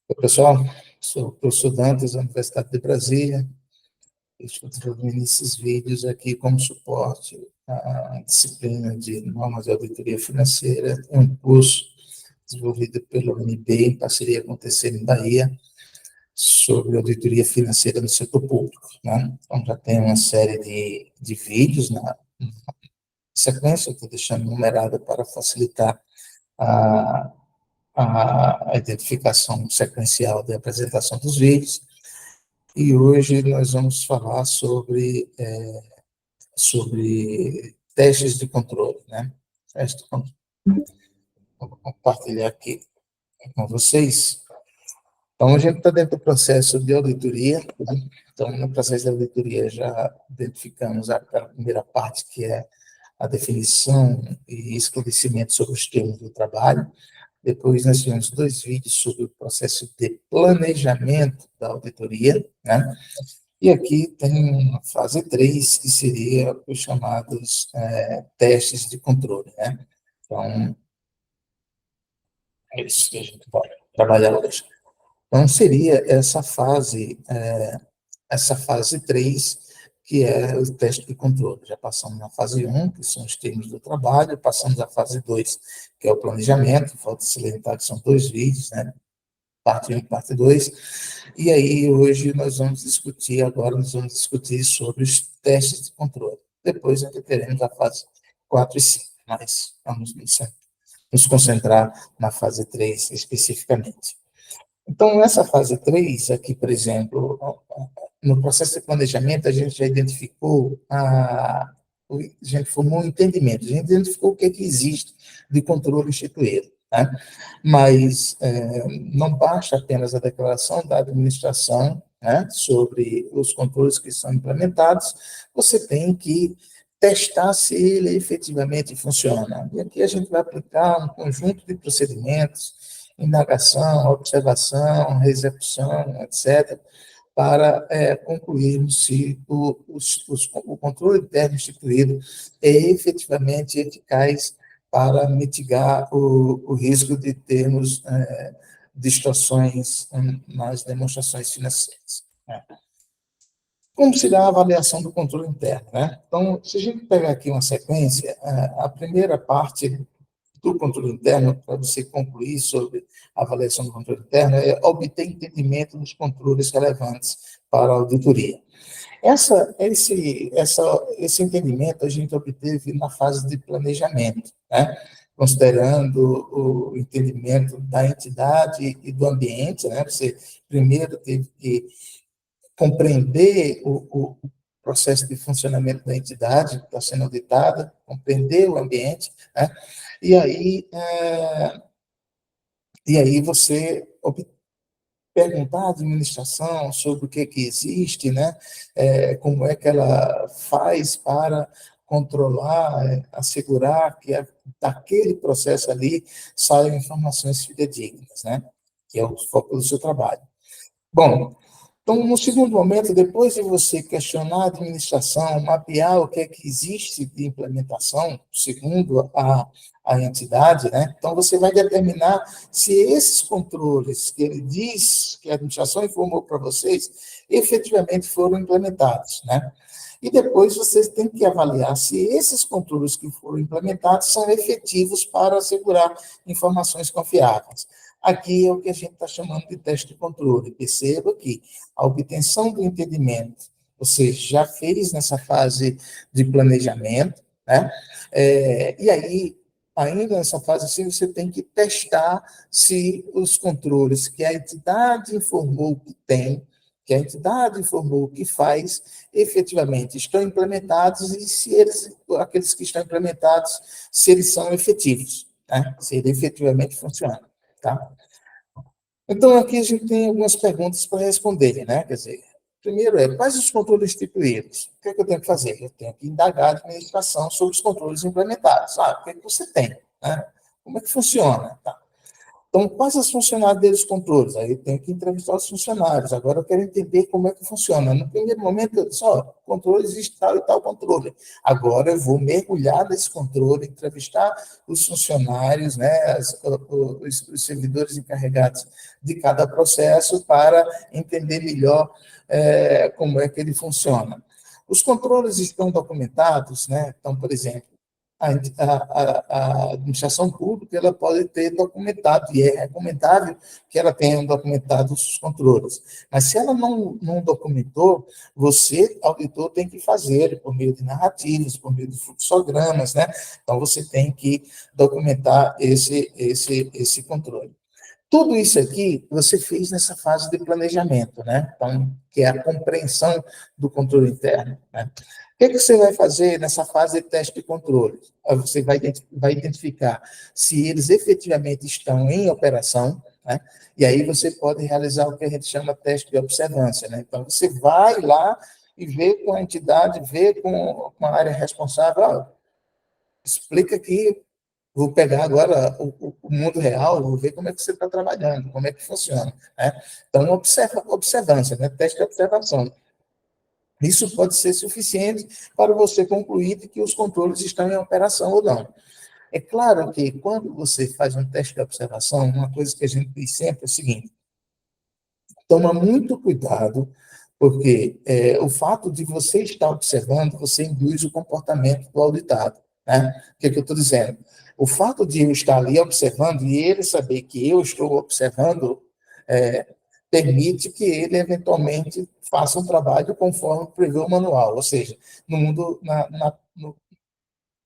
Oi, pessoal, sou o professor Dantas, da Universidade de Brasília. Estou desenvolvendo esses vídeos aqui como suporte à disciplina de normas de auditoria financeira, um curso desenvolvido pelo UNB em parceria com o TCM Bahia, sobre auditoria financeira no setor público, né? Então, já tem uma série de vídeos na sequência, estou deixando numerada para facilitar a, a identificação sequencial da apresentação dos vídeos. E hoje nós vamos falar sobre testes de controle, né? Teste de controle. Vou compartilhar aqui com vocês. Então, a gente está dentro do processo de auditoria, né? Então, no processo de auditoria já identificamos a primeira parte, que é a definição e esclarecimento sobre os termos do trabalho. Depois nós tivemos 2 vídeos sobre o processo de planejamento da auditoria, né? E aqui tem a fase 3, que seria os chamados testes de controle, né? Então, é isso que a gente pode trabalhar hoje. Então, seria essa fase 3, que é o teste de controle. Já passamos na fase 1, que são os termos do trabalho, passamos à fase 2, que é o planejamento, falta salientar que são 2 vídeos, né? Parte 1 e parte 2, e aí hoje nós vamos discutir sobre os testes de controle. Depois ainda teremos a fase 4 e 5, mas vamos nos concentrar na fase 3 especificamente. Então, nessa fase 3, aqui, por exemplo, no processo de planejamento, a gente já identificou, a gente formou um entendimento, a gente identificou o que é que existe de controle instituído, né? Mas não basta apenas a declaração da administração, né, sobre os controles que são implementados, você tem que testar se ele efetivamente funciona. E aqui a gente vai aplicar um conjunto de procedimentos, indagação, observação, execução, etc., para concluirmos se o controle interno instituído é efetivamente eficaz para mitigar o risco de termos distorções nas demonstrações financeiras, né? Como se dá a avaliação do controle interno, né? Então, se a gente pegar aqui uma sequência, a primeira parte do controle interno, para você concluir sobre a avaliação do controle interno, é obter entendimento dos controles relevantes para a auditoria. Esse entendimento a gente obteve na fase de planejamento, né? Considerando o entendimento da entidade e do ambiente, né? Você primeiro teve que compreender o processo de funcionamento da entidade que está sendo auditada, compreender o ambiente, né? E aí, você perguntar à administração sobre o que existe, né? Como é que ela faz para controlar, assegurar que daquele processo ali saiam informações fidedignas, né? Que é o foco do seu trabalho. Bom, então, no segundo momento, depois de você questionar a administração, mapear o que é que existe de implementação, segundo a entidade, né? Então, você vai determinar se esses controles que ele diz, que a administração informou para vocês, efetivamente foram implementados, né? E depois vocês têm que avaliar se esses controles que foram implementados são efetivos para assegurar informações confiáveis. Aqui é o que a gente está chamando de teste de controle. Perceba que a obtenção do entendimento você já fez nessa fase de planejamento, né? E aí, ainda nessa fase assim, você tem que testar se os controles que a entidade informou que tem, que a entidade informou que faz, efetivamente estão implementados e se aqueles que estão implementados, se eles são efetivos, né? Se ele efetivamente funciona, tá? Então, aqui a gente tem algumas perguntas para responder, né? Quer dizer, primeiro quais os controles instituídos? O que é que eu tenho que fazer? Eu tenho que indagar a administração sobre os controles implementados. O que é que você tem, né? Como é que funciona? Tá. Então, quais as funcionalidades dos controles? Aí eu tenho que entrevistar os funcionários. Agora eu quero entender como é que funciona. No primeiro momento, eu disse, ó, controle existe tal e tal controle. Agora eu vou mergulhar nesse controle, entrevistar os funcionários, né, os servidores encarregados de cada processo para entender melhor como é que ele funciona. Os controles estão documentados, né? Então, por exemplo, a administração pública ela pode ter documentado, e é recomendável que ela tenha documentado os controles. Mas se ela não documentou, você, auditor, tem que fazer por meio de narrativas, por meio de fluxogramas, né? Então, você tem que documentar esse controle. Tudo isso aqui você fez nessa fase de planejamento, né? Então, que é a compreensão do controle interno, né? O que você vai fazer nessa fase de teste de controle? Você vai identificar se eles efetivamente estão em operação, né? E aí você pode realizar o que a gente chama de teste de observância, né? Então, você vai lá e vê com a entidade, vê com a área responsável, explica aqui. Vou pegar agora o mundo real, vou ver como é que você está trabalhando, como é que funciona. Né? Então, observância, né? Teste de observação. Isso pode ser suficiente para você concluir que os controles estão em operação ou não. É claro que quando você faz um teste de observação, uma coisa que a gente diz sempre é o seguinte: toma muito cuidado, porque o fato de você estar observando, você induz o comportamento do auditado. Né? O que eu estou dizendo? O fato de eu estar ali observando e ele saber que eu estou observando, permite que ele, eventualmente, faça um trabalho conforme prevê o manual. Ou seja, no mundo,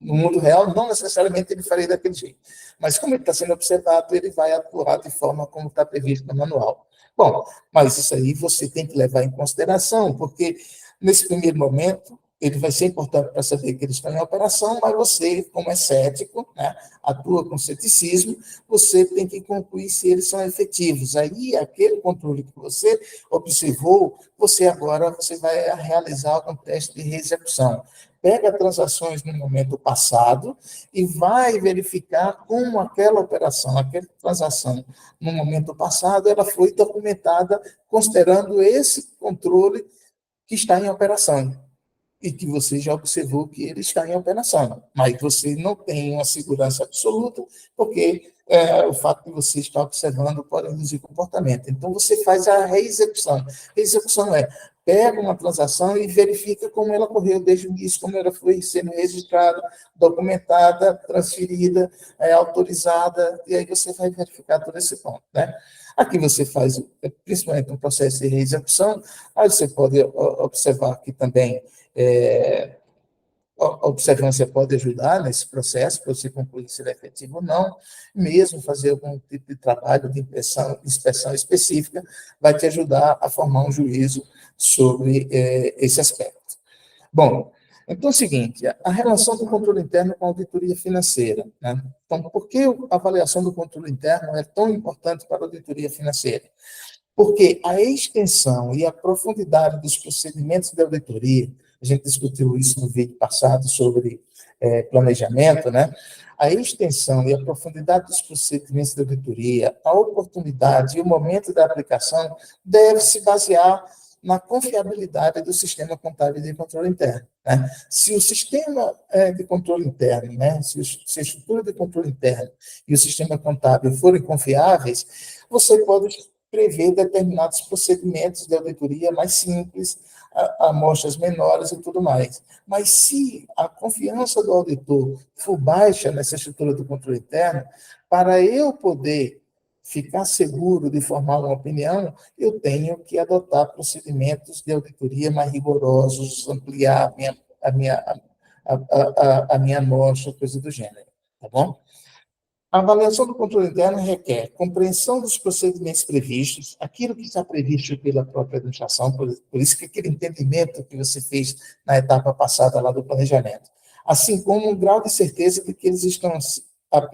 no mundo real, não necessariamente ele faria daquele jeito. Mas como ele está sendo observado, ele vai atuar de forma como está previsto no manual. Bom, mas isso aí você tem que levar em consideração, porque nesse primeiro momento ele vai ser importante para saber que eles estão em operação, mas você, como é cético, né, atua com ceticismo, você tem que concluir se eles são efetivos. Aí, aquele controle que você observou, você vai realizar um teste de reexecução. Pega transações no momento passado e vai verificar como aquela operação, aquela transação no momento passado, ela foi documentada considerando esse controle que está em operação e que você já observou que ele está em operação, mas você não tem uma segurança absoluta, porque o fato de você estar observando pode induzir comportamento. Então, você faz a reexecução. Reexecução pega uma transação e verifica como ela correu desde o início, como ela foi sendo registrada, documentada, transferida, autorizada, e aí você vai verificar todo esse ponto, né? Aqui você faz, principalmente, um processo de reexecução, aí você pode observar que também a observância pode ajudar nesse processo, para você concluir se ele é efetivo ou não, mesmo fazer algum tipo de trabalho de inspeção específica, vai te ajudar a formar um juízo sobre esse aspecto. Bom, então é o seguinte, a relação do controle interno com a auditoria financeira. Né? Então, por que a avaliação do controle interno é tão importante para a auditoria financeira? Porque a extensão e a profundidade dos procedimentos de auditoria, a gente discutiu isso no vídeo passado sobre planejamento, né? A extensão e a profundidade dos procedimentos de auditoria, a oportunidade e o momento da aplicação deve se basear na confiabilidade do sistema contábil de controle interno. Né? Se o sistema de controle interno, né? Se a estrutura de controle interno e o sistema contábil forem confiáveis, você pode prever determinados procedimentos de auditoria mais simples, amostras menores e tudo mais. Mas se a confiança do auditor for baixa nessa estrutura do controle interno, para eu poder ficar seguro de formar uma opinião, eu tenho que adotar procedimentos de auditoria mais rigorosos, ampliar a minha amostra, coisa do gênero, tá bom? A avaliação do controle interno requer compreensão dos procedimentos previstos, aquilo que está previsto pela própria administração, por isso que aquele entendimento que você fez na etapa passada lá do planejamento, assim como um grau de certeza de que eles estão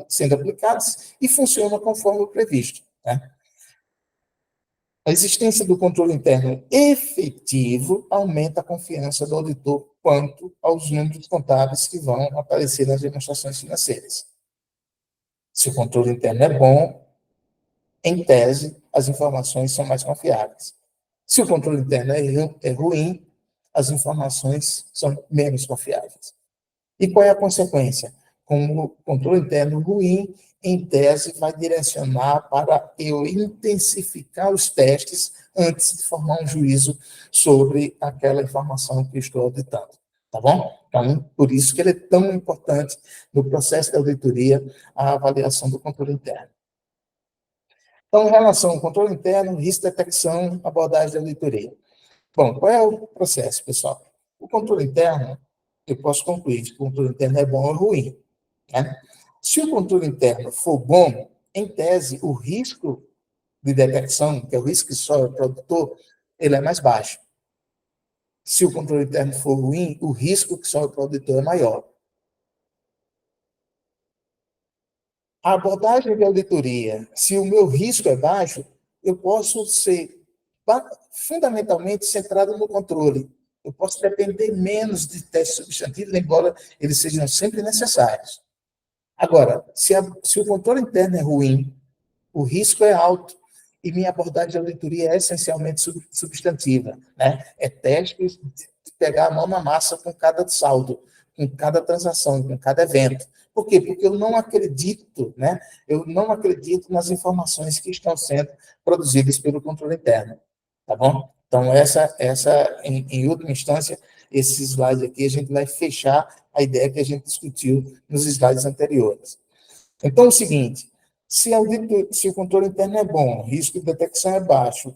sendo aplicados e funcionam conforme o previsto. Né? A existência do controle interno efetivo aumenta a confiança do auditor quanto aos números contábeis que vão aparecer nas demonstrações financeiras. Se o controle interno é bom, em tese, as informações são mais confiáveis. Se o controle interno é ruim, as informações são menos confiáveis. E qual é a consequência? Como o controle interno ruim, em tese, vai direcionar para eu intensificar os testes antes de formar um juízo sobre aquela informação que eu estou auditando. Tá bom? Então, por isso que ele é tão importante no processo de auditoria, a avaliação do controle interno. Então, em relação ao controle interno, risco de detecção, abordagem de auditoria. Bom, qual é o processo, pessoal? O controle interno, eu posso concluir que o controle interno é bom ou ruim. Né? Se o controle interno for bom, em tese, o risco de detecção, que é o risco que só o produtor, ele é mais baixo. Se o controle interno for ruim, o risco que só o produtor é maior. A abordagem de auditoria, se o meu risco é baixo, eu posso ser fundamentalmente centrado no controle. Eu posso depender menos de testes substantivos, embora eles sejam sempre necessários. Agora, se o controle interno é ruim, o risco é alto e minha abordagem de auditoria é essencialmente substantiva. Né? É teste de pegar a mão na massa com cada saldo, com cada transação, com cada evento. Por quê? Porque eu não acredito, né? Eu não acredito nas informações que estão sendo produzidas pelo controle interno. Tá bom? Então, em última instância, esse slide aqui, a gente vai fechar a ideia que a gente discutiu nos slides anteriores. Então, é o seguinte, se o controle interno é bom, o risco de detecção é baixo,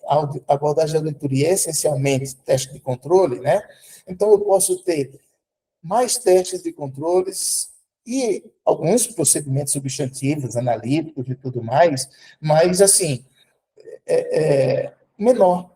a abordagem de auditoria é essencialmente teste de controle, né? Então, eu posso ter mais testes de controles e alguns procedimentos substantivos, analíticos e tudo mais, mas, assim, menor,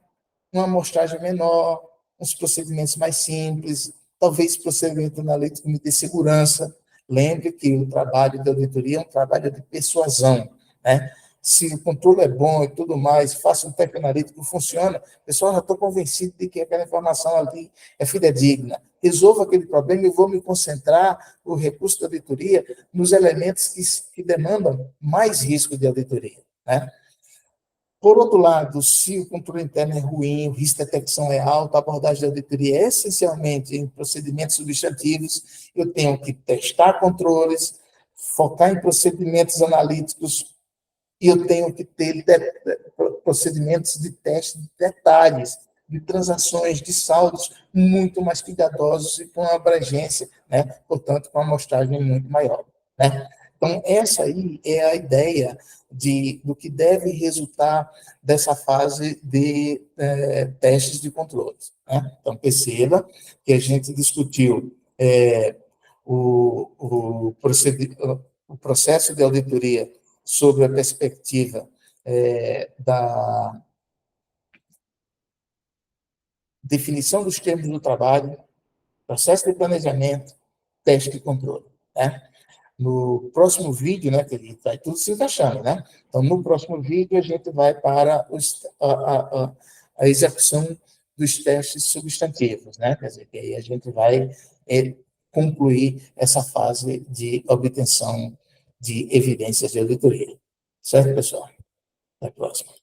uma amostragem menor, uns procedimentos mais simples, talvez procedimento analítico de segurança. Lembre que o trabalho de auditoria é um trabalho de persuasão, né? Se o controle é bom e tudo mais, faça um teste analítico, funciona, pessoal, já estou convencido de que aquela informação ali é fidedigna. Resolva aquele problema e vou me concentrar, o recurso da auditoria, nos elementos que demandam mais risco de auditoria, né? Por outro lado, se o controle interno é ruim, o risco de detecção é alto, a abordagem de auditoria é essencialmente em procedimentos substantivos, eu tenho que testar controles, focar em procedimentos analíticos e eu tenho que ter procedimentos de teste de detalhes, de transações, de saldos muito mais cuidadosos e com abrangência, né? Portanto, com uma amostragem muito maior. Né? Então, essa aí é a ideia do que deve resultar dessa fase de testes de controles. Né? Então, perceba que a gente discutiu o processo de auditoria sobre a perspectiva da definição dos termos do trabalho, processo de planejamento, teste de controle. Né? No próximo vídeo, né, que vai tudo se encaixando, né? Então, no próximo vídeo, a gente vai para a execução dos testes substantivos, né? Quer dizer, que aí a gente vai concluir essa fase de obtenção de evidências de auditoria. Certo, pessoal? Até a próxima.